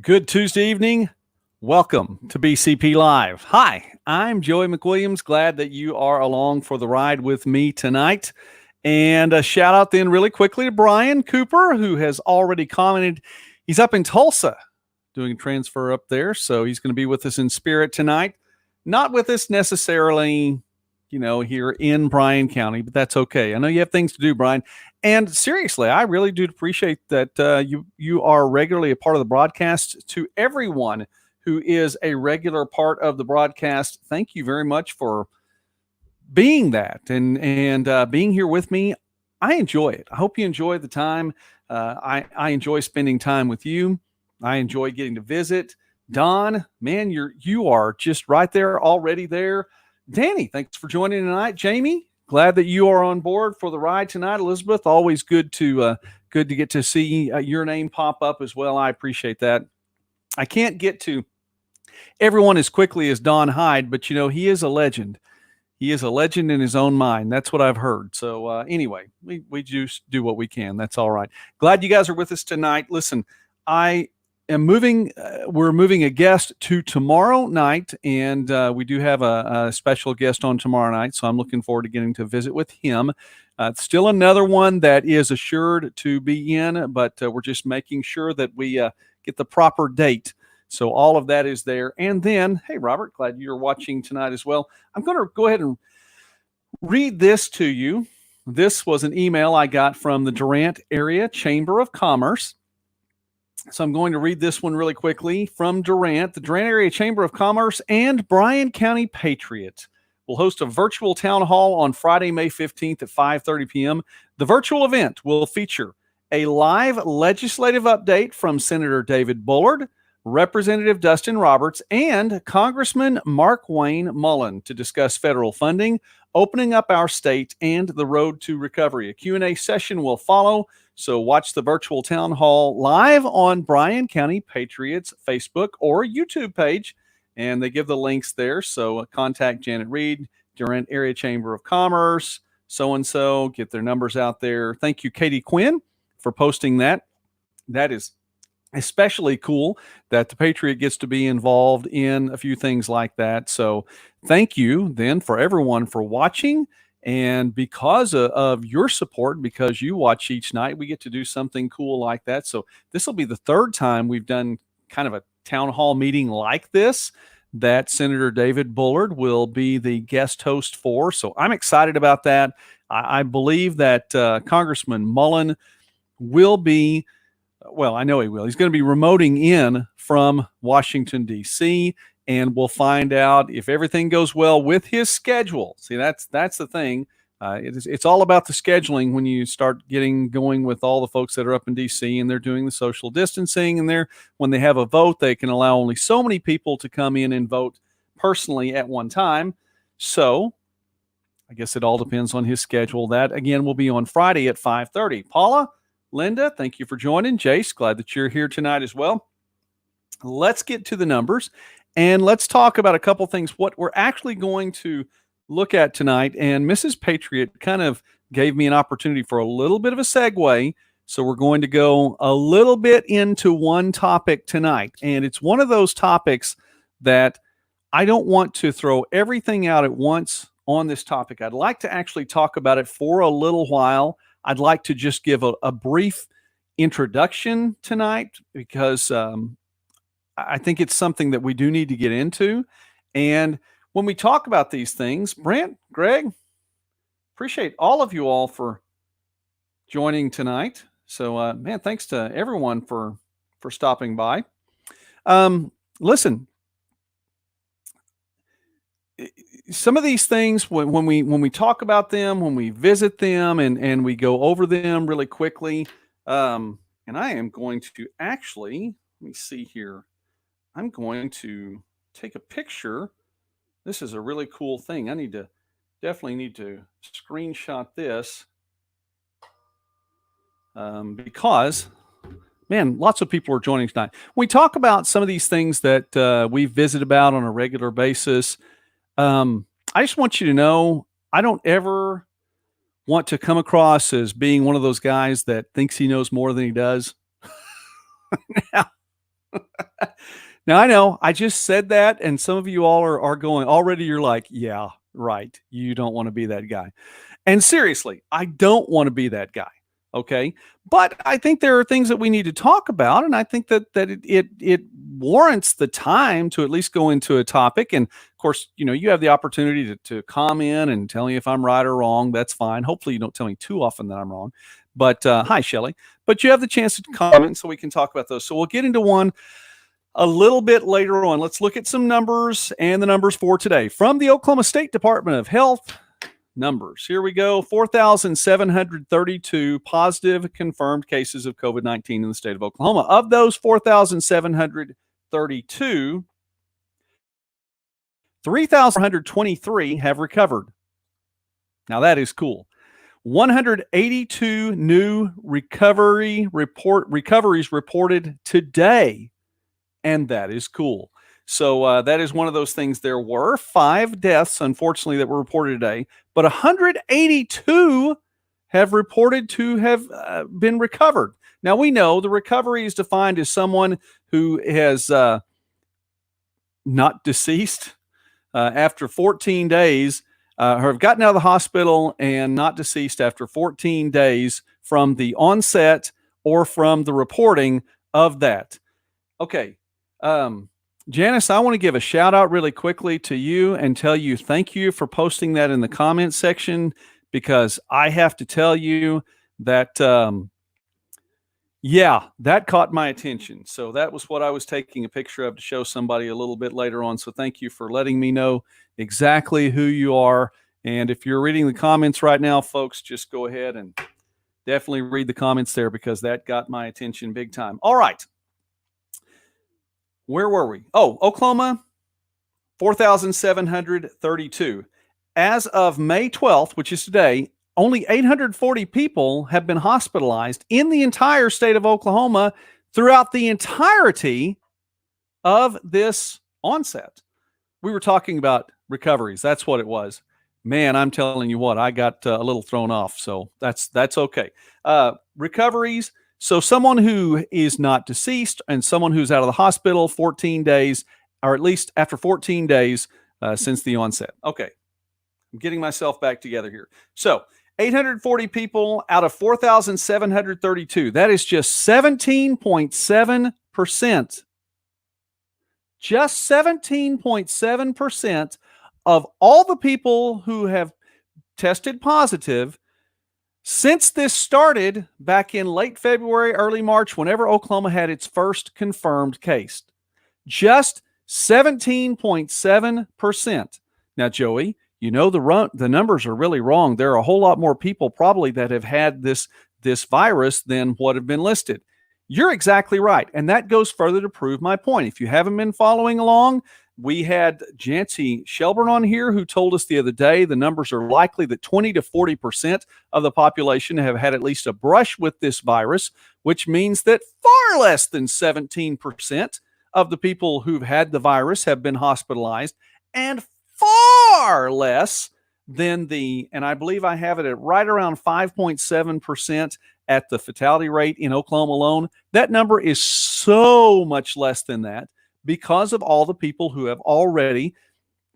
Good Tuesday evening. Welcome to BCP Live. Hi, I'm Joey McWilliams. Glad that you are along for the ride with me tonight. And a shout out then, really quickly, to Brian Cooper, who has already commented. He's up in Tulsa doing a transfer up there. So he's going to be with us in spirit tonight. Not with us necessarily, here in Bryan County, but that's okay. I know you have things to do, Brian. And seriously, I really do appreciate that you are regularly a part of the broadcast. To everyone who is a regular part of the broadcast, thank you very much for being that and being here with me. I enjoy it. I hope you enjoy the time. I enjoy spending time with you. I enjoy getting to visit. Don, man, you are just right there, already there. Danny, thanks for joining tonight. Jamie, glad that you are on board for the ride tonight. Elizabeth, always good to get to see your name pop up as well. I appreciate that. I can't get to everyone as quickly as Don Hyde, but he is a legend. He is a legend in his own mind. That's what I've heard. So anyway, we just do what we can. That's all right. Glad you guys are with us tonight. Listen, I am moving. We're moving a guest to tomorrow night, and we do have a special guest on tomorrow night. So I'm looking forward to getting to visit with him. Still another one that is assured to be in, but we're just making sure that we get the proper date. So all of that is there. And then, hey, Robert, glad you're watching tonight as well. I'm going to go ahead and read this to you. This was an email I got from the Durant Area Chamber of Commerce. So I'm going to read this one really quickly from Durant. The Durant Area Chamber of Commerce and Bryan County Patriots will host a virtual town hall on Friday, May 15th at 5:30 p.m. The virtual event will feature a live legislative update from Senator David Bullard, Representative Dustin Roberts, and Congressman Mark Wayne Mullen to discuss federal funding, opening up our state, and the road to recovery. A Q&A session will follow, so watch the virtual town hall live on Bryan County Patriots Facebook or YouTube page, and they give the links there. So contact Janet Reed, Durant Area Chamber of Commerce, so-and-so, get their numbers out there. Thank you, Katie Quinn, for posting that. That is especially cool that the Patriot gets to be involved in a few things like that. So thank you then for everyone for watching. And because of your support, because you watch each night, we get to do something cool like that. So this will be the third time we've done kind of a town hall meeting like this that Senator David Bullard will be the guest host for. So I'm excited about that. I believe that Congressman Mullen will be, well, I know he will. He's going to be remoting in from Washington, D.C., and we'll find out if everything goes well with his schedule. See, that's the thing. It's all about the scheduling when you start getting going with all the folks that are up in D.C. and they're doing the social distancing, and when they have a vote, they can allow only so many people to come in and vote personally at one time. So I guess it all depends on his schedule. That, again, will be on Friday at 5:30. Paula, Linda, thank you for joining. Jace, glad that you're here tonight as well. Let's get to the numbers, and let's talk about a couple things, what we're actually going to look at tonight. And Mrs. Patriot kind of gave me an opportunity for a little bit of a segue, so we're going to go a little bit into one topic tonight. And it's one of those topics that I don't want to throw everything out at once on this topic. I'd like to actually talk about it for a little while. I'd like to just give a brief introduction tonight because I think it's something that we do need to get into. And when we talk about these things, Brent, Greg, appreciate all of you all for joining tonight. So, man, thanks to everyone for stopping by. Listen, some of these things, when we talk about them, when we visit them, and we go over them really quickly, and I am going to actually, let me see here. I'm going to take a picture. This is a really cool thing. I definitely need to screenshot this because, man, lots of people are joining tonight. We talk about some of these things that we visit about on a regular basis. I just want you to know, I don't ever want to come across as being one of those guys that thinks he knows more than he does. Now, Now, I know I just said that, and some of you all are going already. You're like, yeah, right. You don't want to be that guy. And seriously, I don't want to be that guy. Okay. But I think there are things that we need to talk about. And I think that it warrants the time to at least go into a topic. And of course, you have the opportunity to come in and tell me if I'm right or wrong. That's fine. Hopefully, you don't tell me too often that I'm wrong. But hi, Shelly. But you have the chance to comment so we can talk about those. So we'll get into one a little bit later on. Let's look at some numbers and the numbers for today from the Oklahoma State Department of Health. Numbers. Here we go. 4,732 positive confirmed cases of COVID-19 in the state of Oklahoma. Of those 4,732, 3,123 have recovered. Now that is cool. 182 new recoveries reported today, and that is cool. So that is one of those things. There were 5 deaths, unfortunately, that were reported today, but 182 have reported to have been recovered. Now, we know the recovery is defined as someone who has not deceased after 14 days, or have gotten out of the hospital and not deceased after 14 days from the onset or from the reporting of that. Okay. Janice, I want to give a shout out really quickly to you and tell you thank you for posting that in the comments section, because I have to tell you that, that caught my attention. So that was what I was taking a picture of to show somebody a little bit later on. So thank you for letting me know exactly who you are. And if you're reading the comments right now, folks, just go ahead and definitely read the comments there, because that got my attention big time. All right. Where were we? Oh, Oklahoma, 4,732. As of May 12th, which is today, only 840 people have been hospitalized in the entire state of Oklahoma throughout the entirety of this onset. We were talking about recoveries. That's what it was. Man, I'm telling you what, I got a little thrown off. So that's okay. Recoveries. So someone who is not deceased and someone who's out of the hospital 14 days, or at least after 14 days since the onset. Okay. I'm getting myself back together here. So 840 people out of 4,732. That is just 17.7%. Just 17.7% of all the people who have tested positive since this started back in late February, early March, whenever Oklahoma had its first confirmed case. Just 17.7%. Now, Joey, the numbers are really wrong. There are a whole lot more people probably that have had this virus than what have been listed. You're exactly right. And that goes further to prove my point. If you haven't been following along, we had Jancy Shelburne on here who told us the other day the numbers are likely that 20 to 40% of the population have had at least a brush with this virus, which means that far less than 17% of the people who've had the virus have been hospitalized, and far less than and I believe I have it at right around 5.7% at the fatality rate in Oklahoma alone. That number is so much less than that, because of all the people who have already,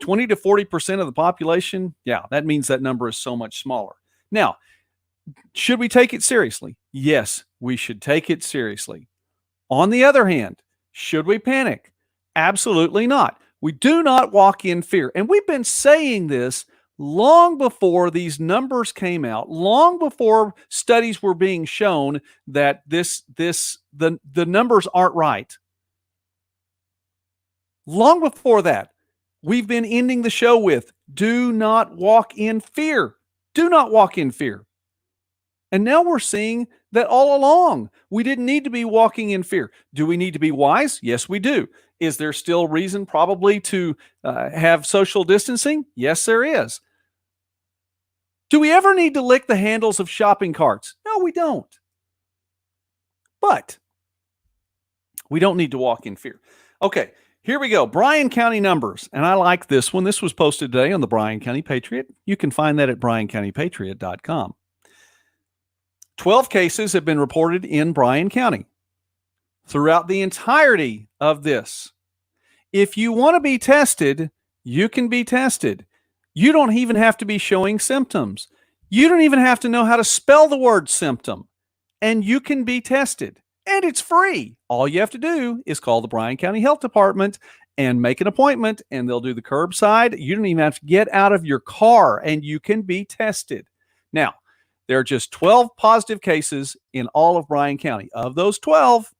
20 to 40% of the population. Yeah, that means that number is so much smaller. Now, should we take it seriously? Yes, we should take it seriously. On the other hand, should we panic? Absolutely not. We do not walk in fear. And we've been saying this long before these numbers came out, long before studies were being shown that the numbers aren't right. Long before that, we've been ending the show with, do not walk in fear. Do not walk in fear. And now we're seeing that all along, we didn't need to be walking in fear. Do we need to be wise? Yes, we do. Is there still reason probably to have social distancing? Yes, there is. Do we ever need to lick the handles of shopping carts? No, we don't. But we don't need to walk in fear. Okay. Here we go. Bryan County numbers. And I like this one. This was posted today on the Bryan County Patriot. You can find that at bryancountypatriot.com. 12 cases have been reported in Bryan County. throughout the entirety of this. If you want to be tested, you can be tested. You don't even have to be showing symptoms. You don't even have to know how to spell the word symptom, and you can be tested. And it's free. All you have to do is call the Bryan County Health Department and make an appointment, and they'll do the curbside. You don't even have to get out of your car, and you can be tested. Now, there are just 12 positive cases in all of Bryan County. Of those 12,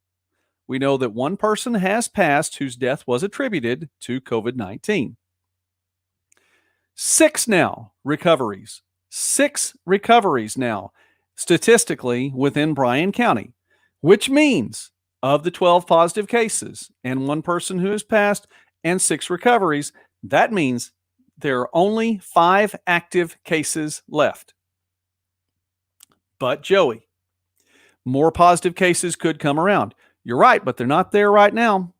we know that one person has passed whose death was attributed to COVID-19. 6 now recoveries. 6 recoveries now, statistically, within Bryan County, which means of the 12 positive cases and one person who has passed and 6 recoveries, that means there are only 5 active cases left. But Joey, more positive cases could come around. You're right, but they're not there right now.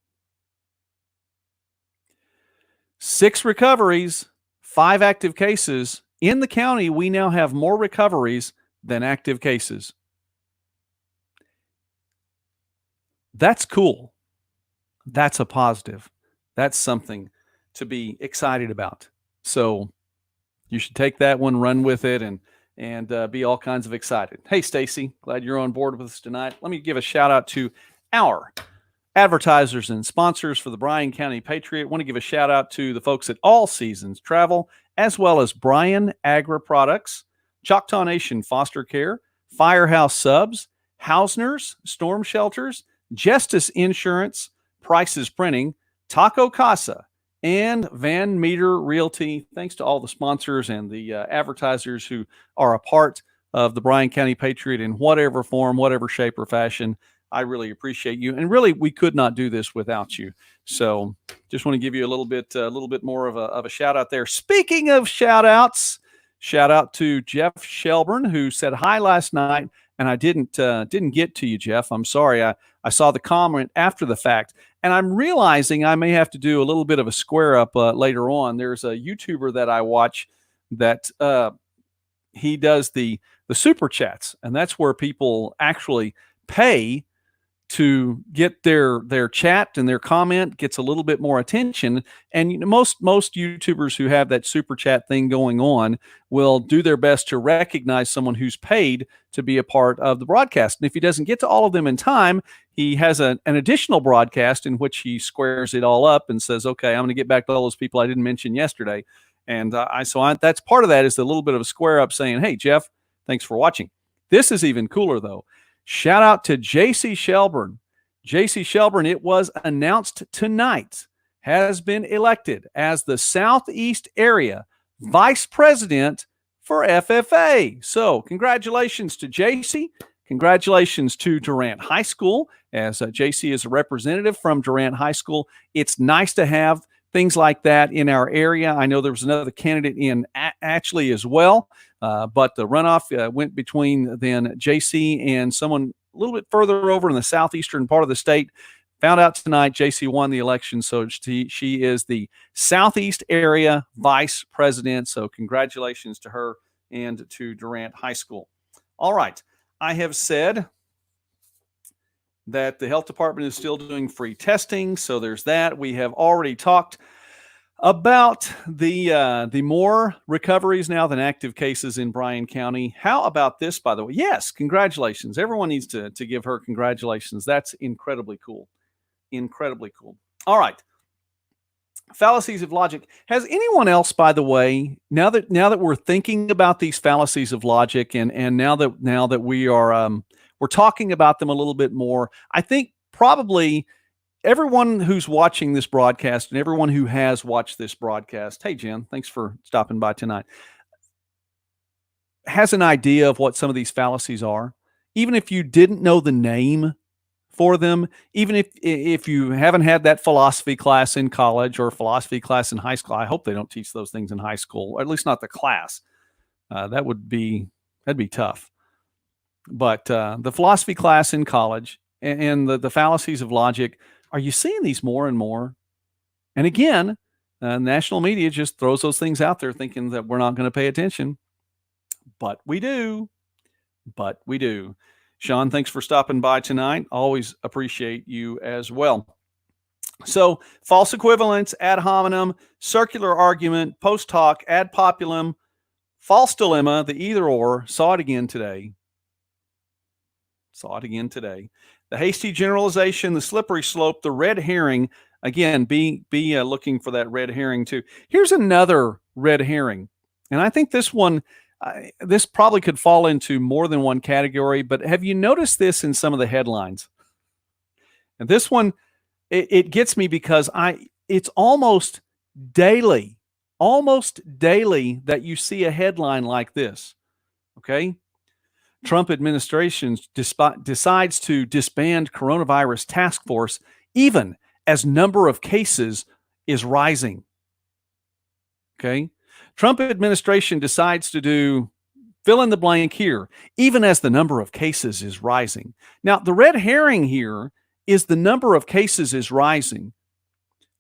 6 recoveries, 5 active cases. In the county, we now have more recoveries than active cases. That's cool. That's a positive. That's something to be excited about. So you should take that one, run with it, and be all kinds of excited. Hey, Stacy, glad you're on board with us tonight. Let me give a shout out to our advertisers and sponsors for the Bryan County Patriot. I want to give a shout out to the folks at All Seasons Travel, as well as Bryan Agri Products, Choctaw Nation Foster Care, Firehouse Subs, Hausner's Storm Shelters, Justice Insurance, Prices Printing, Taco Casa, and Van Meter Realty. Thanks to all the sponsors and the advertisers who are a part of the Bryan County Patriot in whatever form, whatever shape or fashion. I really appreciate you. And really, we could not do this without you. So just want to give you a little bit more of a shout out there. Speaking of shout outs, shout out to Jeff Shelburne, who said hi last night. And I didn't get to you, Jeff. I'm sorry. I saw the comment after the fact, and I'm realizing I may have to do a little bit of a square up later on. There's a YouTuber that I watch that he does the super chats, and that's where people actually pay to get their chat and their comment gets a little bit more attention. And you know, most YouTubers who have that super chat thing going on will do their best to recognize someone who's paid to be a part of the broadcast. And if he doesn't get to all of them in time, he has an additional broadcast in which he squares it all up and says, okay, I'm going to get back to all those people I didn't mention yesterday. And that's part of that is a little bit of a square up saying, hey, Jeff, thanks for watching. This is even cooler, though. Shout out to J.C. Shelburne. J.C. Shelburne, it was announced tonight, has been elected as the Southeast Area Vice President for FFA. So congratulations to J.C. Congratulations to Durant High School, as J.C. is a representative from Durant High School. It's nice to have things like that in our area. I know there was another candidate in Atchley as well, but the runoff went between then JC and someone a little bit further over in the southeastern part of the state. Found out tonight JC won the election, so she is the Southeast Area Vice President. So congratulations to her and to Durant High School. All right, I have said that the health department is still doing free testing. So there's that. We have already talked about the more recoveries now than active cases in Bryan County. How about this, by the way? Yes, congratulations. Everyone needs to give her congratulations. That's incredibly cool. Incredibly cool. All right. Fallacies of logic. Has anyone else, by the way, now that we're thinking about these fallacies of logic and now that we are we're talking about them a little bit more, I think probably everyone who's watching this broadcast and everyone who has watched this broadcast, hey, Jen, thanks for stopping by tonight, has an idea of what some of these fallacies are. Even if you didn't know the name for them, even if you haven't had that philosophy class in college or philosophy class in high school, I hope they don't teach those things in high school, or at least not the class. That'd be tough. But the philosophy class in college and the fallacies of logic, are you seeing these more and more? And again, national media just throws those things out there thinking that we're not going to pay attention. But we do. Sean, thanks for stopping by tonight. Always appreciate you as well. So, false equivalence, ad hominem, circular argument, post hoc, ad populum, false dilemma, the either or, saw it again today. The hasty generalization, the slippery slope, the red herring. Again, be looking for that red herring too. Here's another red herring, and I think this one, this probably could fall into more than one category. But have you noticed this in some of the headlines? And this one, it gets me because it's almost daily that you see a headline like this. Okay. Trump administration decides to disband coronavirus task force even as number of cases is rising. Okay. Trump administration decides to do fill in the blank here, even as the number of cases is rising. Now, the red herring here is the number of cases is rising.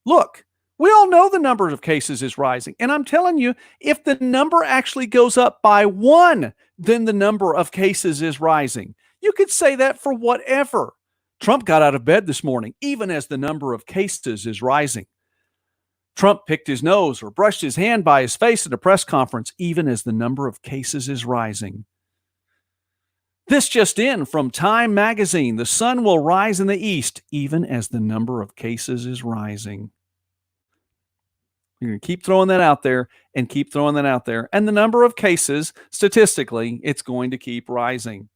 Look, we all know the number of cases is rising. And I'm telling you, if the number actually goes up by 1, then the number of cases is rising. You could say that for whatever. Trump got out of bed this morning, even as the number of cases is rising. Trump picked his nose or brushed his hand by his face at a press conference, even as the number of cases is rising. This just in from Time magazine. The sun will rise in the east, even as the number of cases is rising. You're going to keep throwing that out there and keep throwing that out there. And the number of cases, statistically, it's going to keep rising.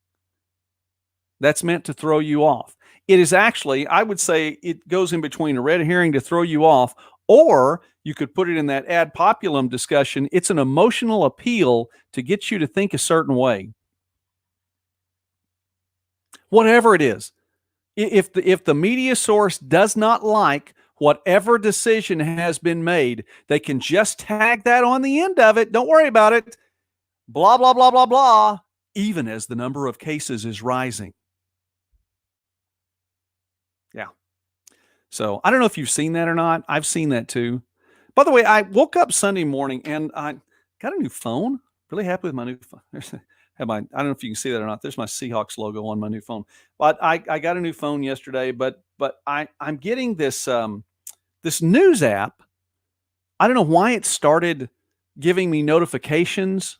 That's meant to throw you off. It is actually, I would say, it goes in between a red herring to throw you off, or you could put it in that ad populum discussion. It's an emotional appeal to get you to think a certain way. Whatever it is, if the media source does not like whatever decision has been made, they can just tag that on the end of it. Don't worry about it. Blah, blah, blah, blah, blah, even as the number of cases is rising. Yeah. So I don't know if you've seen that or not. I've seen that too. By the way, I woke up Sunday morning and I got a new phone. Really happy with my new phone. I don't know if you can see that or not. There's my Seahawks logo on my new phone. But I got a new phone yesterday, but I'm getting this this news app. I don't know why it started giving me notifications,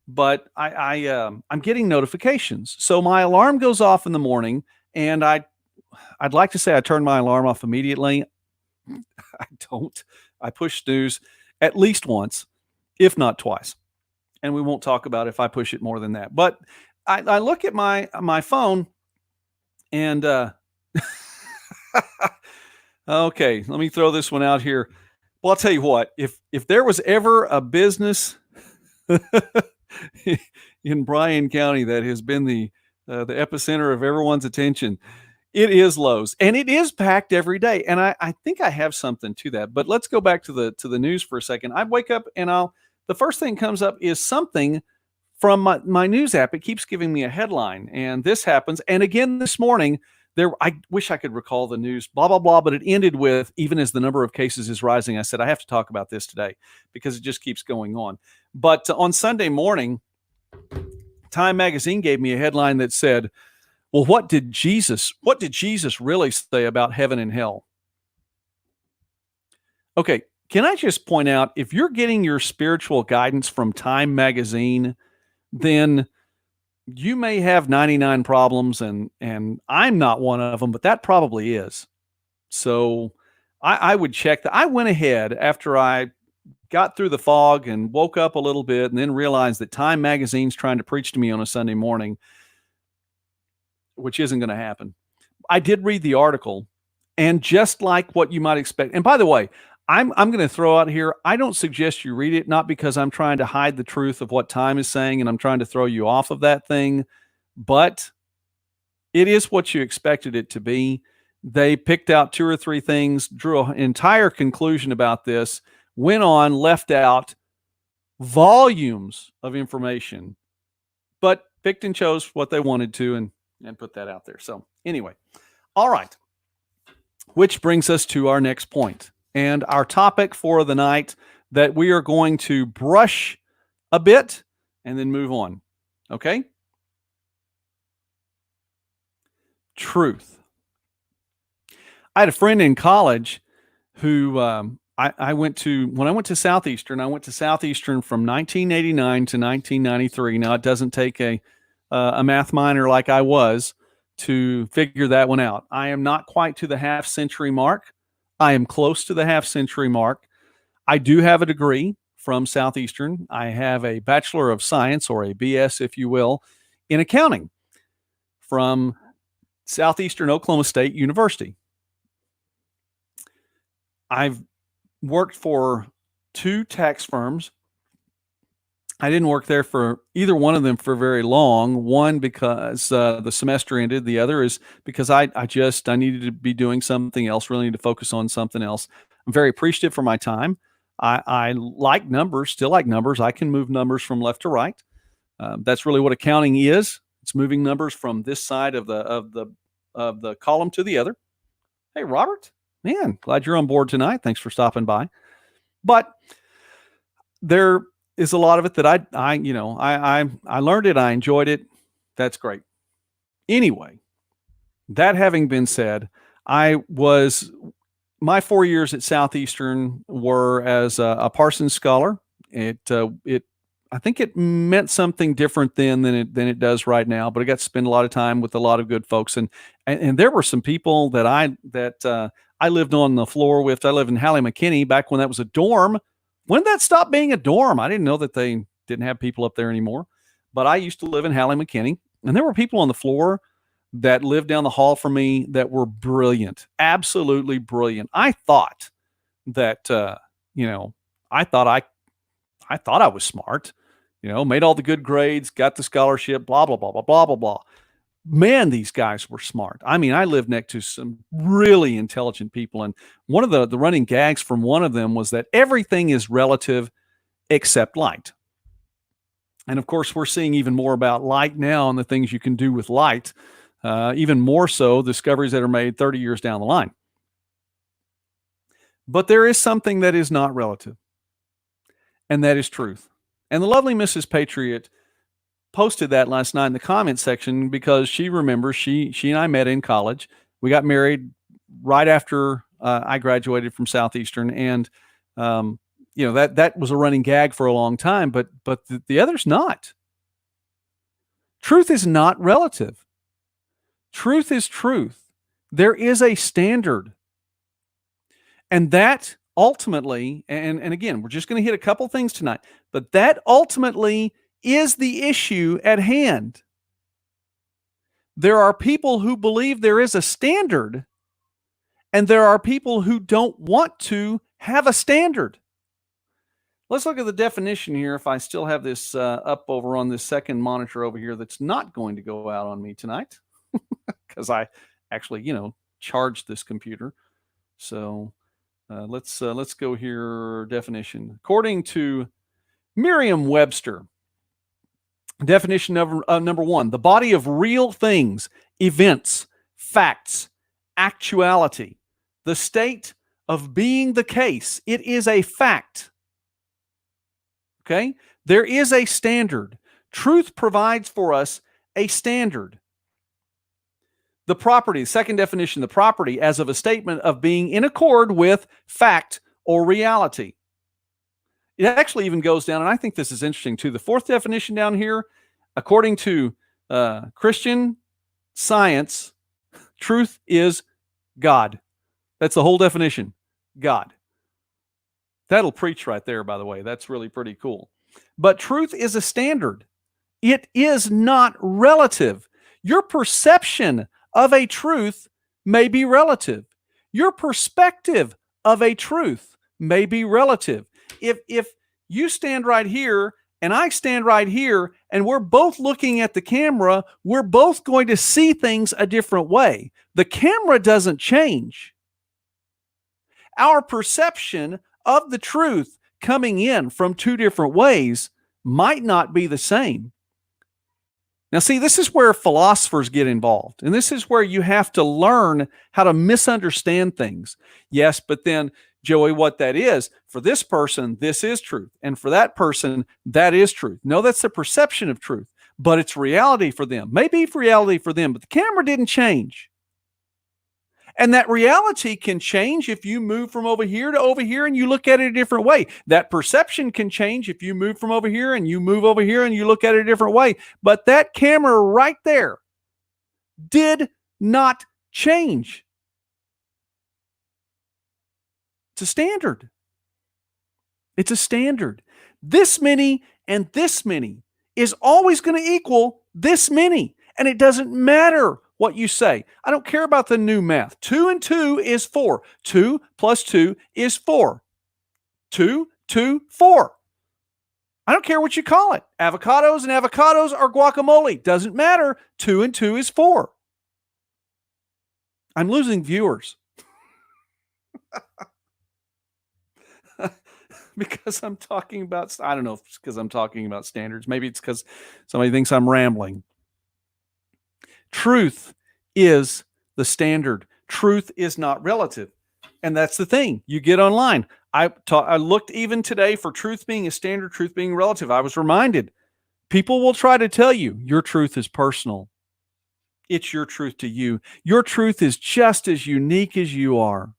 but I'm getting notifications. So my alarm goes off in the morning, and I'd like to say I turn my alarm off immediately. I don't. I push snooze at least once, if not twice. And we won't talk about if I push it more than that. But I look at my phone and okay, let me throw this one out here. Well, I'll tell you what, if there was ever a business in Bryan County that has been the epicenter of everyone's attention, it is Lowe's, and it is packed every day. And I think I have something to that. But let's go back to the news for a second. I wake up and the first thing comes up is something from my news app. It keeps giving me a headline, and this happens. And again this morning, I wish I could recall the news, blah, blah, blah, but it ended with, even as the number of cases is rising. I said, I have to talk about this today because it just keeps going on. But on Sunday morning, Time magazine gave me a headline that said, well, what did Jesus really say about heaven and hell? Okay. Can I just point out, if you're getting your spiritual guidance from Time magazine, then you may have 99 problems, and I'm not one of them, but that probably is. So I would check that. I went ahead after I got through the fog and woke up a little bit and then realized that Time magazine's trying to preach to me on a Sunday morning, which isn't going to happen. I did read the article, and just like what you might expect. And by the way, I'm going to throw out here, I don't suggest you read it, not because I'm trying to hide the truth of what Time is saying and I'm trying to throw you off of that thing, but it is what you expected it to be. They picked out 2 or 3 things, drew an entire conclusion about this, went on, left out volumes of information, but picked and chose what they wanted to and put that out there. So anyway, all right, which brings us to our next point. And our topic for the night that we are going to brush a bit and then move on. Okay? truth. I had a friend in college who I went to, when I went to Southeastern, I went to Southeastern from 1989 to 1993. Now, it doesn't take a math minor like I was to figure that one out. I am not quite to the half century mark. I am close to the half century mark. I do have a degree from Southeastern. I have a Bachelor of Science, or a BS, if you will, in accounting from Southeastern Oklahoma State University. I've worked for 2 tax firms. I didn't work there for either one of them for very long. One because the semester ended. The other is because I needed to be doing something else, really need to focus on something else. I'm very appreciative for my time. I like numbers, still like numbers. I can move numbers from left to right. That's really what accounting is. It's moving numbers from this side of the column to the other. Hey, Robert, man, glad you're on board tonight. Thanks for stopping by. But there is a lot of it that I learned it. I enjoyed it. That's great. Anyway, that having been said, my 4 years at Southeastern were as a Parsons Scholar. I think it meant something different then than it does right now. But I got to spend a lot of time with a lot of good folks, and there were some people that I lived on the floor with. I lived in Hallie McKinney back when that was a dorm. When did that stop being a dorm? I didn't know that they didn't have people up there anymore. But I used to live in Hallie McKinney, and there were people on the floor that lived down the hall from me that were brilliant, absolutely brilliant. I thought that, I thought I was smart, made all the good grades, got the scholarship, blah, blah, blah, blah, blah, blah, blah. Man, these guys were smart. I mean, I lived next to some really intelligent people. And one of the running gags from one of them was that everything is relative except light. And of course, we're seeing even more about light now and the things you can do with light, even more so discoveries that are made 30 years down the line. But there is something that is not relative, and that is truth. And the lovely Mrs. Patriot posted that last night in the comment section because she remembers she and I met in college. We got married right after I graduated from Southeastern, and that was a running gag for a long time. But the other's not. Truth is not relative. Truth is truth. There is a standard, and that ultimately, and again, we're just going to hit a couple things tonight, but that ultimately is the issue at hand. There are people who believe there is a standard, and there are people who don't want to have a standard. Let's look at the definition here. If I still have this up over on this second monitor over here, that's not going to go out on me tonight because I actually, charged this computer. So let's go here. Definition. According to Merriam-Webster, definition number 1, the body of real things, events, facts, actuality, the state of being the case. It is a fact. Okay? There is a standard. Truth provides for us a standard. The property, second definition, the property as of a statement of being in accord with fact or reality. It actually even goes down, and I think this is interesting too. The fourth definition down here, according to Christian Science, truth is God. That's the whole definition, God. That'll preach right there, by the way. That's really pretty cool. But truth is a standard. It is not relative. Your perception of a truth may be relative. Your perspective of a truth may be relative. If you stand right here and I stand right here and we're both looking at the camera, we're both going to see things a different way. The camera doesn't change. Our perception of the truth coming in from two different ways might not be the same. Now, see, this is where philosophers get involved, and this is where you have to learn how to misunderstand things. Yes, but then, Joey, what that is, for this person, this is truth, and for that person, that is truth. No, that's the perception of truth. but it's reality for them. Maybe reality for them, but the camera didn't change. And that reality can change if you move from over here to over here and you look at it a different way. That perception can change if you move from over here and you move over here and you look at it a different way. But that camera right there did not change. It's a standard. It's a standard. This many and this many is always going to equal this many. And it doesn't matter what you say. I don't care about the new math. 2 and 2 is 4. 2 plus 2 is 4. 2, 2, 4. I don't care what you call it. Avocados and avocados are guacamole. Doesn't matter. 2 and 2 is 4. I'm losing viewers. Because I'm talking about, I don't know if it's because I'm talking about standards. Maybe it's because somebody thinks I'm rambling. Truth is the standard. Truth is not relative. And that's the thing. You get online. I looked even today for truth being a standard, truth being relative. I was reminded, people will try to tell you your truth is personal. It's your truth to you. Your truth is just as unique as you are.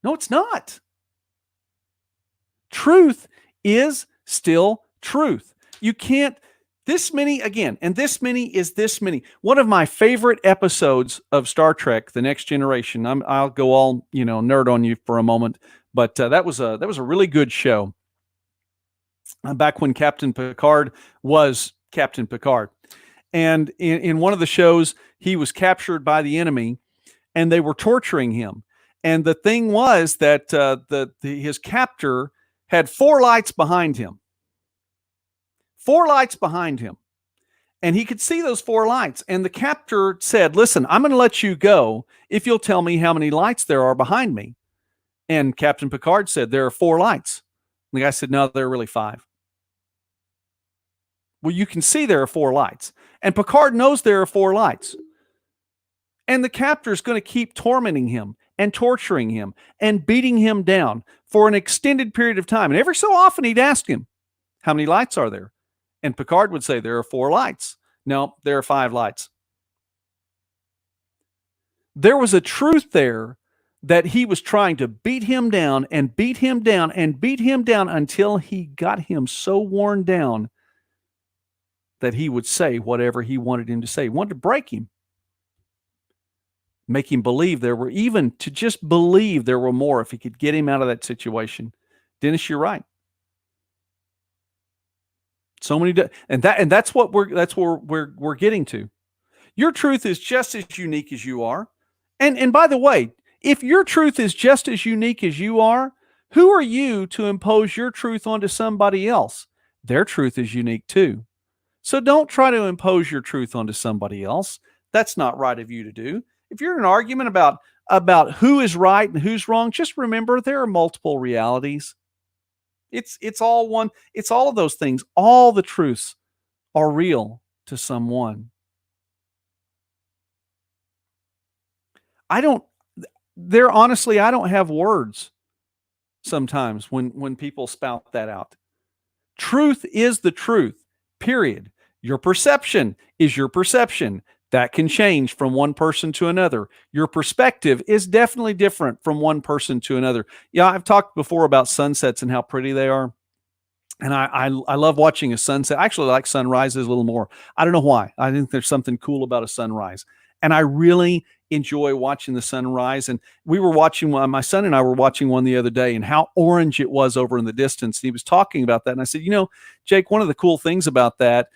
No, it's not. Truth is still truth. You can't, this many again, and this many is this many. One of my favorite episodes of Star Trek, The Next Generation. I'll go all, nerd on you for a moment, but that was a really good show. Back when Captain Picard was Captain Picard. And in one of the shows, he was captured by the enemy and they were torturing him. And the thing was that his captor had 4 lights behind him. 4 lights behind him. And he could see those 4 lights. And the captor said, listen, I'm going to let you go if you'll tell me how many lights there are behind me. And Captain Picard said, there are 4 lights. And the guy said, no, there are really 5. Well, you can see there are 4 lights. And Picard knows there are 4 lights. And the captor is going to keep tormenting him and torturing him and beating him down for an extended period of time. And every so often he'd ask him, how many lights are there? And Picard would say, there are 4 lights. No, there are 5 lights. There was a truth there that he was trying to beat him down and beat him down and beat him down until he got him so worn down that he would say whatever he wanted him to say. He wanted to break him. Make him believe there were, even to just believe there were more if he could get him out of that situation. Dennis, you're right. So many, and that's where we're getting to. Your truth is just as unique as you are. And by the way, if your truth is just as unique as you are, who are you to impose your truth onto somebody else? Their truth is unique too. So don't try to impose your truth onto somebody else. That's not right of you to do. If you're in an argument about who is right and who's wrong, just remember there are multiple realities. It's all one. It's all of those things. All the truths are real to someone. Honestly, I don't have words sometimes when people spout that out. Truth is the truth, period. Your perception is your perception. That can change from one person to another. Your perspective is definitely different from one person to another. Yeah, I've talked before about sunsets and how pretty they are. And I love watching a sunset. I actually like sunrises a little more. I don't know why. I think there's something cool about a sunrise. And I really enjoy watching the sunrise. And we were watching one, my son and I were watching one the other day, and how orange it was over in the distance. And he was talking about that. And I said, Jake, one of the cool things about that,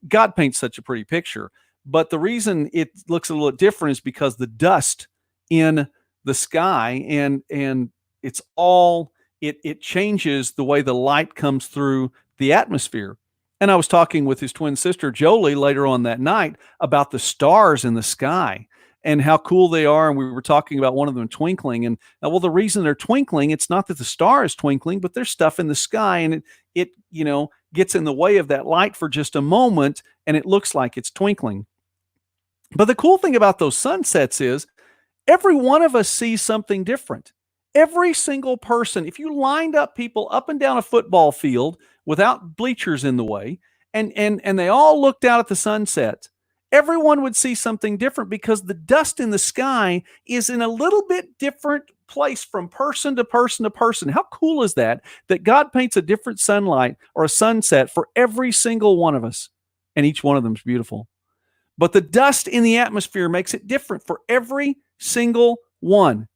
God paints such a pretty picture. But the reason it looks a little different is because the dust in the sky and it's all, it changes the way the light comes through the atmosphere. And I was talking with his twin sister, Jolie, later on that night about the stars in the sky and how cool they are. And we were talking about one of them twinkling. And well, the reason they're twinkling, it's not that the star is twinkling, but there's stuff in the sky and it gets in the way of that light for just a moment and it looks like it's twinkling. But the cool thing about those sunsets is every one of us sees something different. Every single person, if you lined up people up and down a football field without bleachers in the way, and they all looked out at the sunset, everyone would see something different because the dust in the sky is in a little bit different place from person to person to person. How cool is that? That God paints a different sunlight or a sunset for every single one of us, and each one of them is beautiful. But the dust in the atmosphere makes it different for every single one.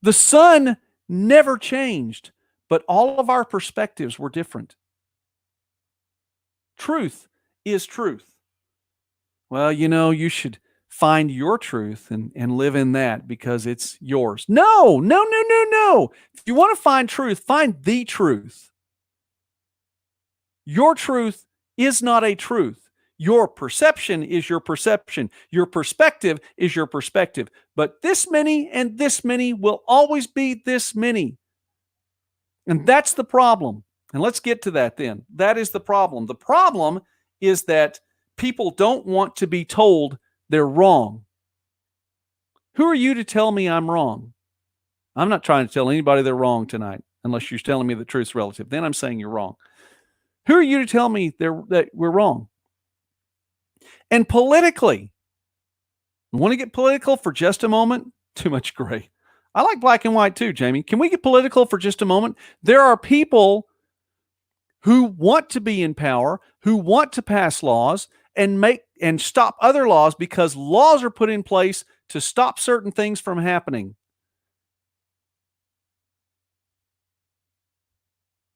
The sun never changed, but all of our perspectives were different. Truth is truth. Well, you should find your truth and live in that because it's yours. No. If you want to find truth, find the truth. Your truth is not a truth. Your perception is your perception. Your perspective is your perspective. But this many and this many will always be this many. And that's the problem. And let's get to that then. That is the problem. The problem is that people don't want to be told they're wrong. Who are you to tell me I'm wrong? I'm not trying to tell anybody they're wrong tonight, unless you're telling me the truth's relative. Then I'm saying you're wrong. Who are you to tell me that we're wrong? And politically, want to get political for just a moment? Too much gray. I like black and white too, Jamie. Can we get political for just a moment? There are people who want to be in power, who want to pass laws and stop other laws because laws are put in place to stop certain things from happening.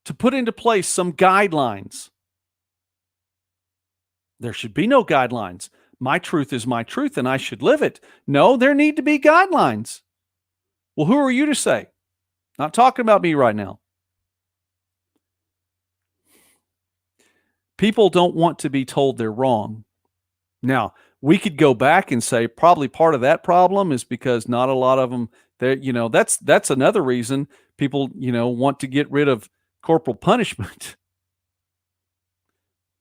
To put into place some guidelines. There should be no guidelines. My truth is my truth and I should live it. No, there need to be guidelines. Well, who are you to say? Not talking about me right now. People don't want to be told they're wrong. Now, we could go back and say probably part of that problem is because not a lot of them, that's another reason people, want to get rid of corporal punishment.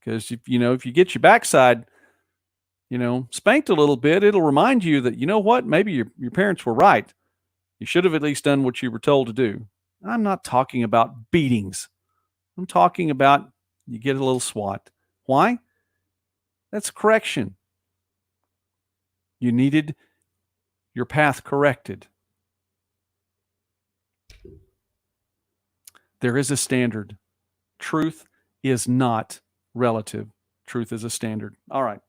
Because if you get your backside, spanked a little bit, it'll remind you that, what, maybe your parents were right. You should have at least done what you were told to do. I'm not talking about beatings. I'm talking about you get a little swat. Why? That's correction. You needed your path corrected. There is a standard. Truth is not relative. Truth is a standard. All right.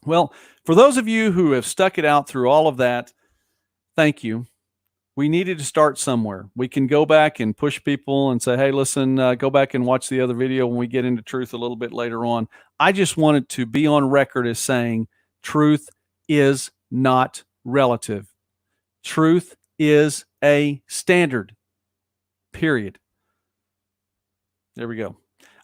Well, for those of you who have stuck it out through all of that, thank you. We needed to start somewhere. We can go back and push people and say, hey, listen, go back and watch the other video when we get into truth a little bit later on. I just wanted to be on record as saying truth is not relative. Truth is a standard. Period. There we go.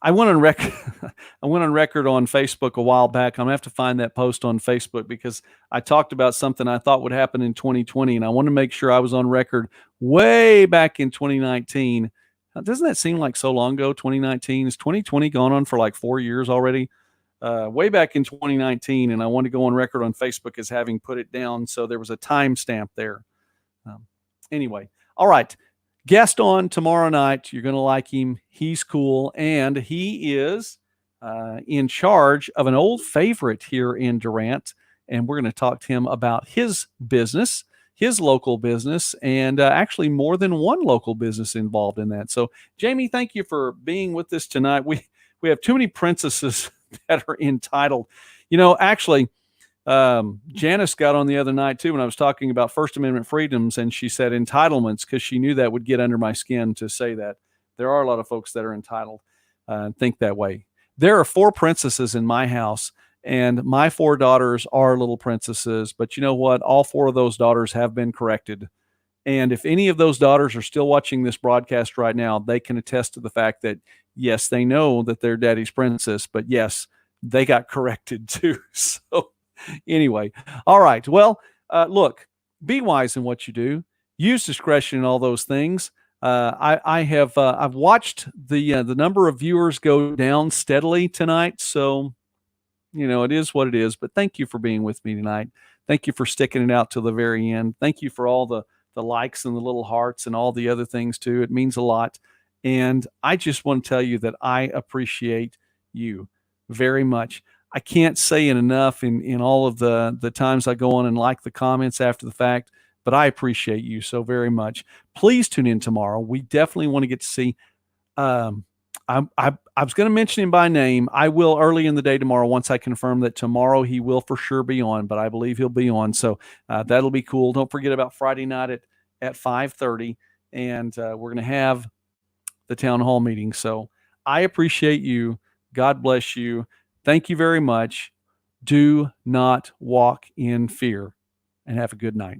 I went on record on Facebook a while back. I'm going to have to find that post on Facebook because I talked about something I thought would happen in 2020, and I want to make sure I was on record way back in 2019. Now, doesn't that seem like so long ago, 2019? Is 2020 gone on for like 4 years already? Way back in 2019, and I want to go on record on Facebook as having put it down, so there was a timestamp there. Anyway, all right. Guest on tomorrow night. You're going to like him. He's cool. And he is in charge of an old favorite here in Durant. And we're going to talk to him about his business, his local business, and actually more than one local business involved in that. So, Jamie, thank you for being with us tonight. We have too many princesses that are entitled. Actually, Janice got on the other night too when I was talking about First Amendment freedoms, and she said entitlements because she knew that would get under my skin to say that. There are a lot of folks that are entitled and think that way. There are 4 princesses in my house, and my 4 daughters are little princesses, but you know what? All 4 of those daughters have been corrected. And if any of those daughters are still watching this broadcast right now, they can attest to the fact that, yes, they know that they're daddy's princess, but yes, they got corrected too. So anyway, all right. Well, look, be wise in what you do. Use discretion in all those things. I've watched the number of viewers go down steadily tonight. So, it is what it is. But thank you for being with me tonight. Thank you for sticking it out to the very end. Thank you for all the likes and the little hearts and all the other things too. It means a lot. And I just want to tell you that I appreciate you very much. I can't say it enough in all of the times I go on and like the comments after the fact, but I appreciate you so very much. Please tune in tomorrow. We definitely want to get to see. Um, I was going to mention him by name. I will early in the day tomorrow once I confirm that tomorrow he will for sure be on, but I believe he'll be on. So that'll be cool. Don't forget about Friday night at 5:30, and we're going to have the town hall meeting. So I appreciate you. God bless you. Thank you very much. Do not walk in fear, and have a good night.